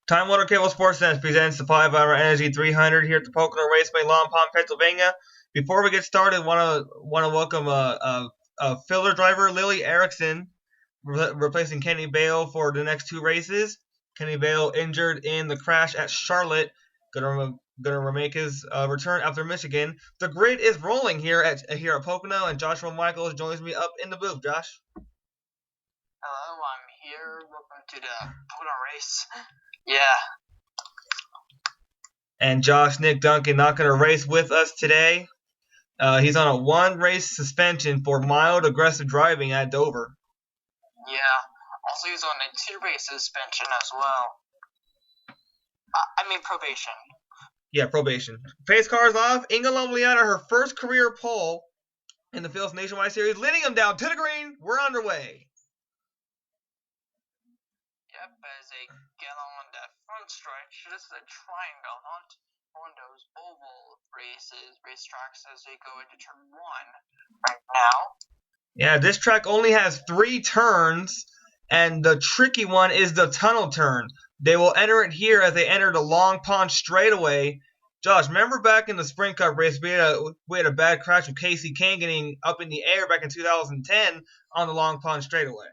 Time Warner Cable Sports Center presents the 5-hour Energy 300 here at the Pocono Raceway, Long Pond, Pennsylvania. Before we get started, want to welcome a filler driver, Lily Erickson, replacing Kenny Bale for the next two races. Kenny Bale injured in the crash at Charlotte, gonna make his return after Michigan. The grid is rolling here at Pocono, and Joshua Michaels joins me up in the booth. Josh. Hello, I'm here. Welcome to the Pocono race. Yeah. And Josh Nick Duncan not going to race with us today. He's on a one-race suspension for mild aggressive driving at Dover. Yeah. Also, he's on a two-race suspension as well. Probation. Yeah, probation. Pace cars off. Inga Liana, her first career pole in the Phillips Nationwide Series, leading him down to the green. We're underway. Yep, as they get on that front stretch, this is a triangle, not one of those oval racetracks as they go into turn one right now. Yeah, this track only has 3 turns, and the tricky one is the tunnel turn. They will enter it here as they enter the Long Pond straightaway. Josh, remember back in the Sprint Cup race, we had a bad crash with Casey Kane getting up in the air back in 2010 on the Long Pond straightaway.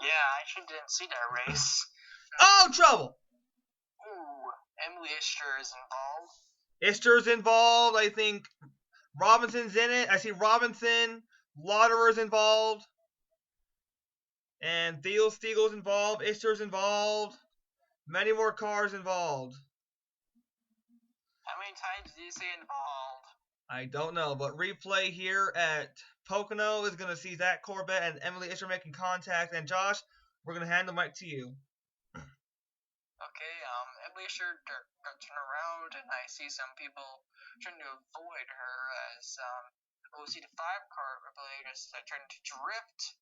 Yeah, I actually didn't see that race. Oh, trouble! Ooh, Emily Ischter is involved. Ishter's involved. I think Robinson's in it. I see Robinson. Lauderer's involved. And Theo Stiegel's involved. Ishter's involved. Many more cars involved. How many times do you say involved? I don't know, but replay here at Pocono is going to see Zach Corbett and Emily Ischer making contact. And Josh, we're going to hand the mic to you. Okay, Emily Ischer turn around, and I see some people trying to avoid her as OC the 5 car really just trying to drift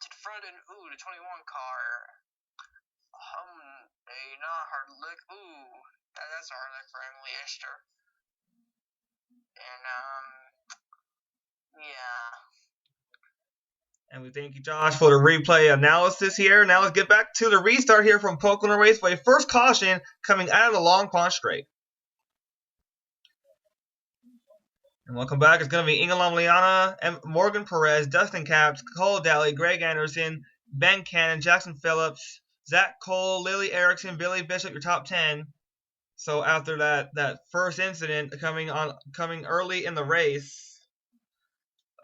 to the front, and the 21 car. Not hard lick. That's a hard lick for Emily Ischter. And yeah. And we thank you, Josh, for the replay analysis here. Now let's get back to the restart here from Pocono Raceway. First caution coming out of the Long Pond Straight. And welcome back. It's going to be Inga Liana, Morgan Perez, Dustin Capps, Cole Daly, Greg Anderson, Ben Cannon, Jackson Phillips, Zach Cole, Lily Erickson, Billy Bishop, your top 10. So after that first incident coming early in the race,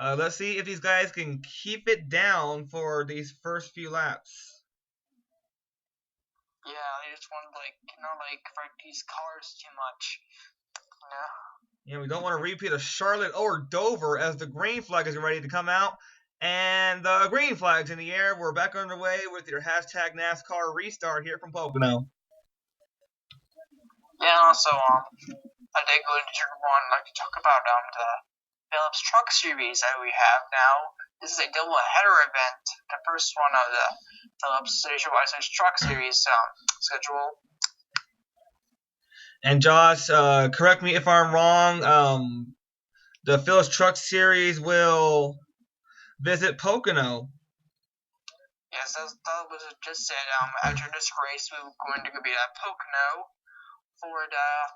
let's see if these guys can keep it down for these first few laps. Yeah, they just want to not fight these cars too much. Yeah, we don't want to repeat a Charlotte or Dover as the green flag is ready to come out. And the green flag's in the air. We're back underway with your hashtag NASCAR restart here from Pocono. Yeah, also, I did go into turn one. I'd like to talk about the Phillips Truck Series that we have now. This is a double header event. The first one of the Phillips Nationwide Truck Series schedule. And Josh, correct me if I'm wrong. The Phillips Truck Series will visit Pocono. Yes, that was just said. After this race, we were going to be at Pocono for the.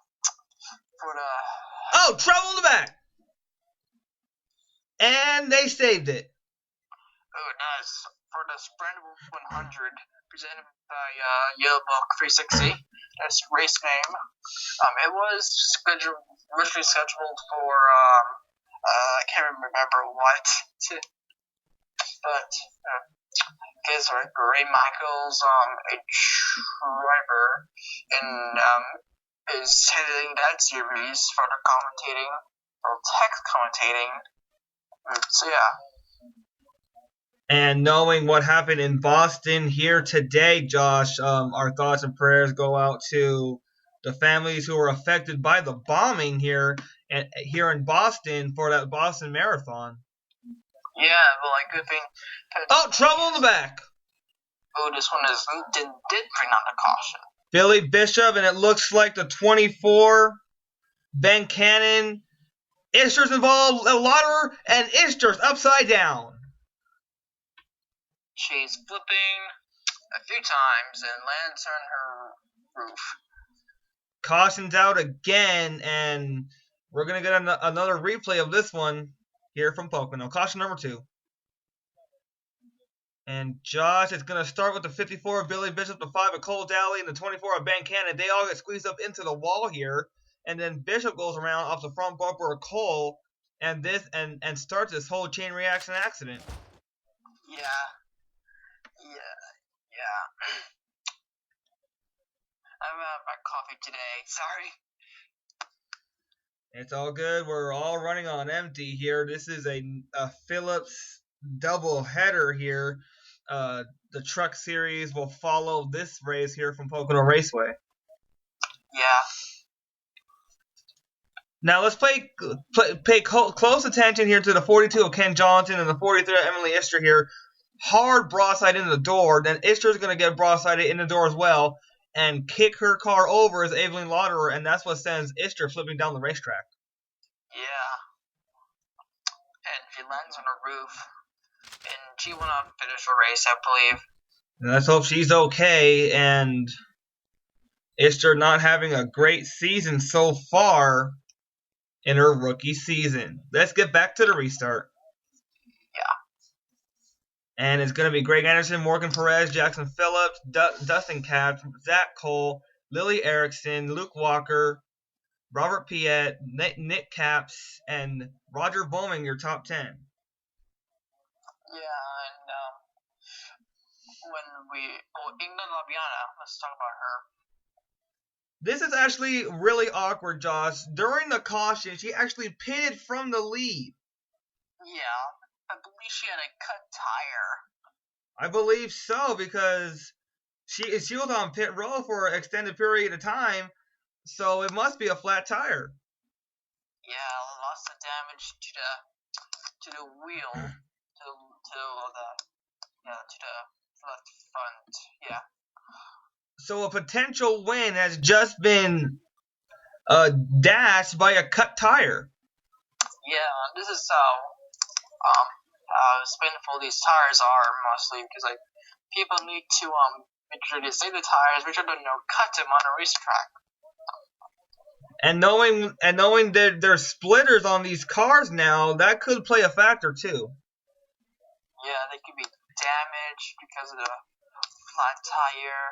Oh, trouble in the back! And they saved it. Oh, nice. For the Sprint 100, presented by Yellow Book 360. That's race name. It was originally scheduled for I can't remember what, but guess Ray Michaels, a driver, and is heading that series for the commentating or text commentating. So yeah. And knowing what happened in Boston here today, Josh, our thoughts and prayers go out to the families who were affected by the bombing here in Boston for that Boston Marathon. Yeah, but good thing. Oh, trouble in the back! Oh, this one did bring on the caution. Billy Bishop, and it looks like the 24, Ben Cannon, Ishter's involved, Lauderer, and Ishter's upside down. She's flipping. a few times and lands on her roof. Cautions out again, and we're going to get another replay of this one here from Pocono. Caution number 2. And Josh, it's going to start with the 54 of Billy Bishop, the 5 of Cole Dally, and the 24 of Ben Cannon. They all get squeezed up into the wall here, and then Bishop goes around off the front bumper of Cole, and starts this whole chain reaction accident. Yeah. I'm out of my coffee today. Sorry. It's all good. We're all running on empty here. This is a Phillips double header here. The truck series will follow this race here from Pocono Raceway. Yeah. Now let's pay close attention here to the 42 of Ken Johnson and the 43 of Emily Istra here. Hard broadside into the door. Then Istra's going to get broadsided in the door as well and kick her car over as Evelyn Lauderer, and that's what sends Istra flipping down the racetrack. Yeah. And she lands on her roof. And she will not finish the race, I believe. And let's hope she's okay. And Istra not having a great season so far in her rookie season. Let's get back to the restart. Yeah. And it's going to be Greg Anderson, Morgan Perez, Jackson Phillips, Dustin Katz, Zach Cole, Lily Erickson, Luke Walker, Robert Piet, Nick Capps, and Roger Bowman, your top 10. Yeah, and England Labiana, let's talk about her. This is actually really awkward, Josh. During the caution, she actually pitted from the lead. Yeah, I believe she had a cut tire. I believe so, because she was on pit row for an extended period of time, so it must be a flat tire. Yeah, lots of damage to the wheel, to the left front. Yeah. So a potential win has just been dashed by a cut tire. Yeah, this is how spinful these tires are mostly, because like people need to make sure they save the tires, make sure they don't cut them on a racetrack. And knowing that there's splitters on these cars now, that could play a factor too. Yeah, they could be damaged because of the flat tire.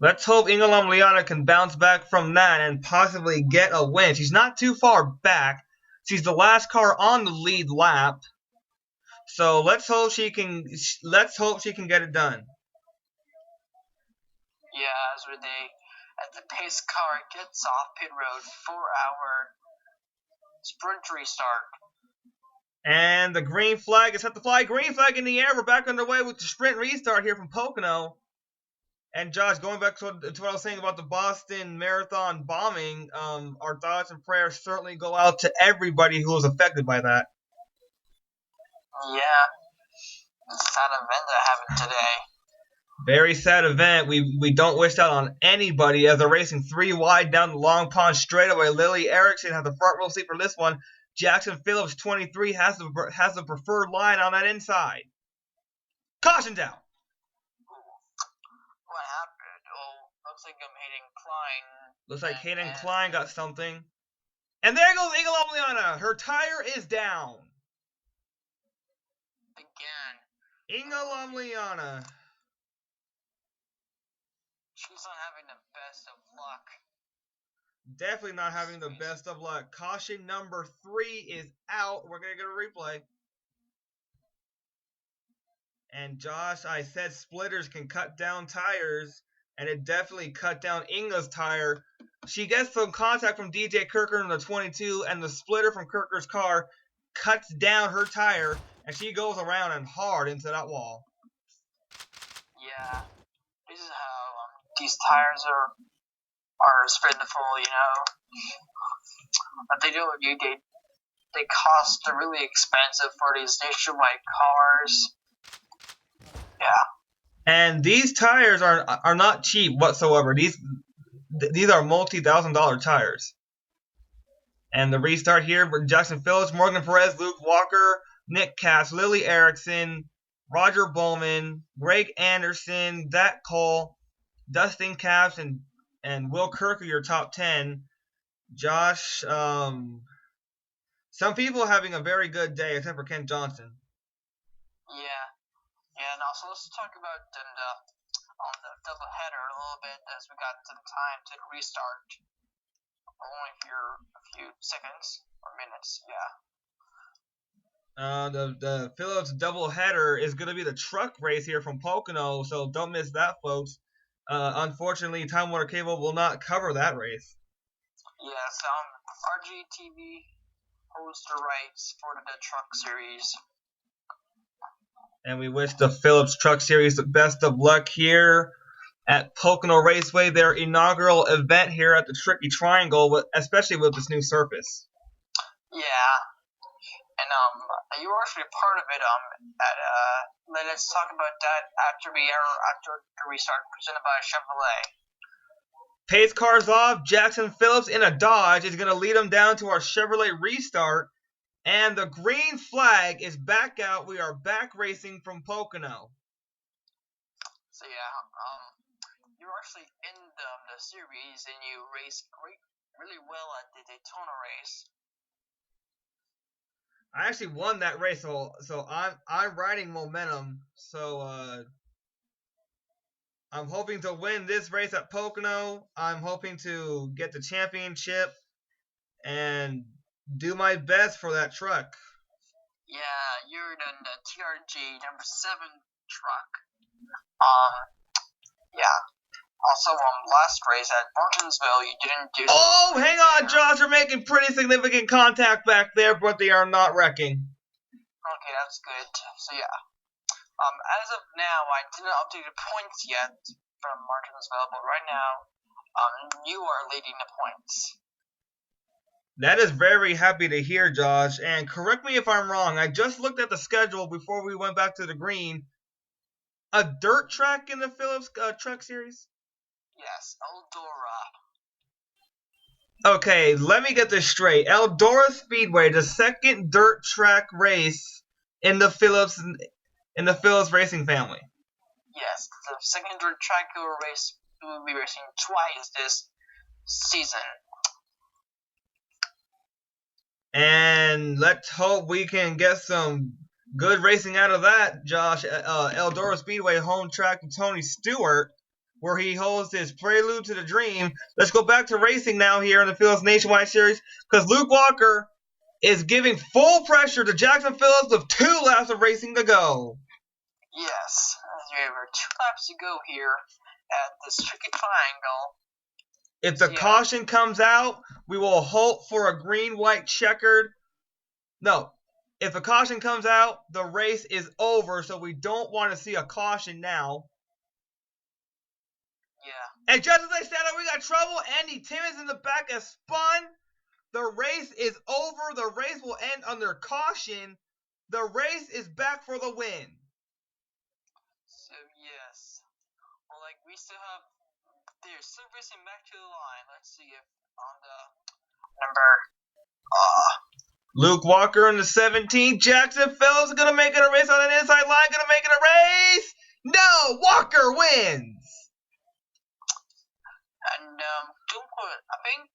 Let's hope Ingelam Liana can bounce back from that and possibly get a win. She's not too far back. She's the last car on the lead lap. So let's hope she can get it done. Yeah, as the pace car gets off pit road for our sprint restart. And the green flag is set to fly. Green flag in the air. We're back underway with the sprint restart here from Pocono. And Josh, going back to what I was saying about the Boston Marathon bombing, our thoughts and prayers certainly go out to everybody who was affected by that. Yeah, it's a sad event that happened today. Very sad event. We don't wish that on anybody as they're racing 3 wide down the Long Pond straightaway. Lily Erickson has the front row seat for this one. Jackson Phillips, 23, has the preferred line on that inside. Caution down. What happened? Oh, looks like Hayden Klein. Looks like Hayden Klein got something. And there goes Ingelam Liana. Her tire is down. Again. Ingelam Liana. She's not having the best of luck. Definitely not having the best of luck. Caution number 3 is out. We're going to get a replay. And Josh, I said splitters can cut down tires, and it definitely cut down Inga's tire. She gets some contact from DJ Kirker in the 22, and the splitter from Kirker's car cuts down her tire, and she goes around and hard into that wall. Yeah, this is how these tires are spinful, you know. But they cost really expensive for these nationwide cars. Yeah. And these tires are not cheap whatsoever. These are multi-$1,000 tires. And the restart here for Jackson Phillips, Morgan Perez, Luke Walker, Nick Cass, Lily Erickson, Roger Bowman, Greg Anderson, Zach Cole, Dustin Capps, and Will Kirk are your top 10. Josh, some people having a very good day except for Ken Johnson. Yeah. Yeah, and also let's talk about the double header a little bit as we got some time to restart. Only for a few seconds or minutes, yeah. The Phillips doubleheader is going to be the truck race here from Pocono, so don't miss that, folks. Unfortunately, Time Warner Cable will not cover that race. Yes, RGTV hosts the rights for the truck series. And we wish the Phillips Truck Series the best of luck here at Pocono Raceway, their inaugural event here at the Tricky Triangle, especially with this new surface. Yeah. And you were actually part of it. Let's talk about that after the restart presented by Chevrolet. Pace cars off. Jackson Phillips in a Dodge is going to lead them down to our Chevrolet restart, and the green flag is back out. We are back racing from Pocono. So yeah, you were actually in the series and you raced really well at the Daytona race. I actually won that race, so I'm riding momentum. So I'm hoping to win this race at Pocono. I'm hoping to get the championship and do my best for that truck. Yeah, you're in the TRG number 7 truck. Yeah. Also, last race at Martinsville, you didn't do. Oh, hang on, Josh. We're making pretty significant contact back there, but they are not wrecking. Okay, that's good. So yeah. As of now, I didn't update the points yet from Martinsville, but right now, you are leading the points. That is very happy to hear, Josh. And correct me if I'm wrong. I just looked at the schedule before we went back to the green. A dirt track in the Phillips Truck Series? Yes, Eldora. Okay, let me get this straight. Eldora Speedway, the second dirt track race in the Phillips racing family. Yes, the second dirt track race we will be racing twice this season. And let's hope we can get some good racing out of that, Josh. Eldora Speedway, home track to Tony Stewart, where he holds his prelude to the dream. Let's go back to racing now here in the Phillips Nationwide Series, because Luke Walker is giving full pressure to Jackson Phillips with 2 laps of racing to go. Yes, we have 2 laps to go here at this tricky triangle. If the caution comes out, we will hope for a green-white checkered. No, if the caution comes out, the race is over, so we don't want to see a caution now. Yeah. And just as I said, we got trouble. Andy Timmons in the back has spun. The race is over. The race will end under caution. The race is back for the win. So, yes. Well, we still have... They're still racing back to the line. Let's see if on the number... Luke Walker in the 17th. Jackson Phillips going to make it a race on the inside line. Going to make it a race. No, Walker wins. And I think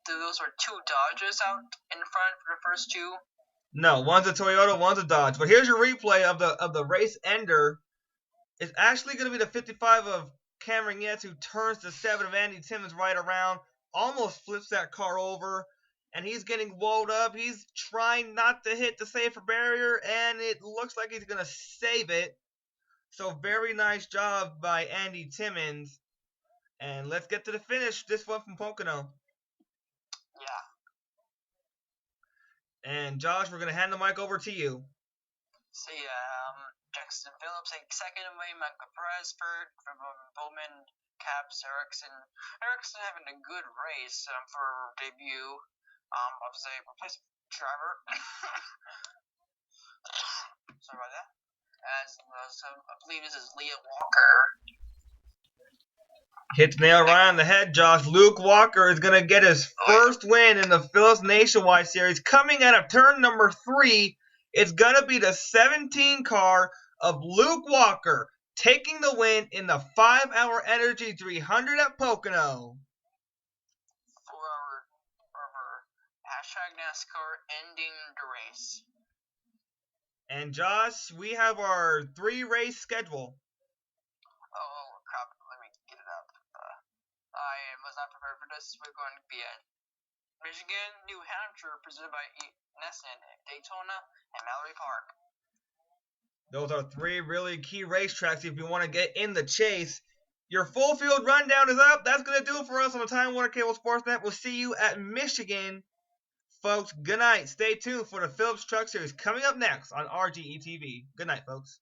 those were 2 Dodges out in front for the first 2. No, one's a Toyota, one's a Dodge. But here's your replay of the race ender. It's actually going to be the 55 of Cameron Yates, who turns the 7 of Andy Timmons right around, almost flips that car over, and he's getting walled up. He's trying not to hit the safer barrier, and it looks like he's going to save it. So very nice job by Andy Timmons. And let's get to the finish. This one from Pocono. Yeah. And Josh, we're going to hand the mic over to you. So Jackson Phillips takes second away, Michael Perez third, from Bowman, Capps, Erickson. Erickson having a good race for debut. Obviously, replacement driver. Sorry about that. I believe this is Leah Walker. Hit the nail right on the head, Josh. Luke Walker is going to get his first win in the Phillips Nationwide Series. Coming out of turn number 3, it's going to be the 17 car of Luke Walker, taking the win in the 5-hour Energy 300 at Pocono. 4-hour river. #NASCAR ending the race. And Josh, we have our 3-race schedule. Oh crap! Let me get it up. I was not prepared for this. We're going to be at Michigan, New Hampshire, presented by Nesson, Daytona, and Mallory Park. Those are 3 really key racetracks if you want to get in the chase. Your full field rundown is up. That's going to do it for us on the Time Warner Cable Sportsnet. We'll see you at Michigan. Folks, good night. Stay tuned for the Phillips Truck Series coming up next on RGE TV. Good night, folks.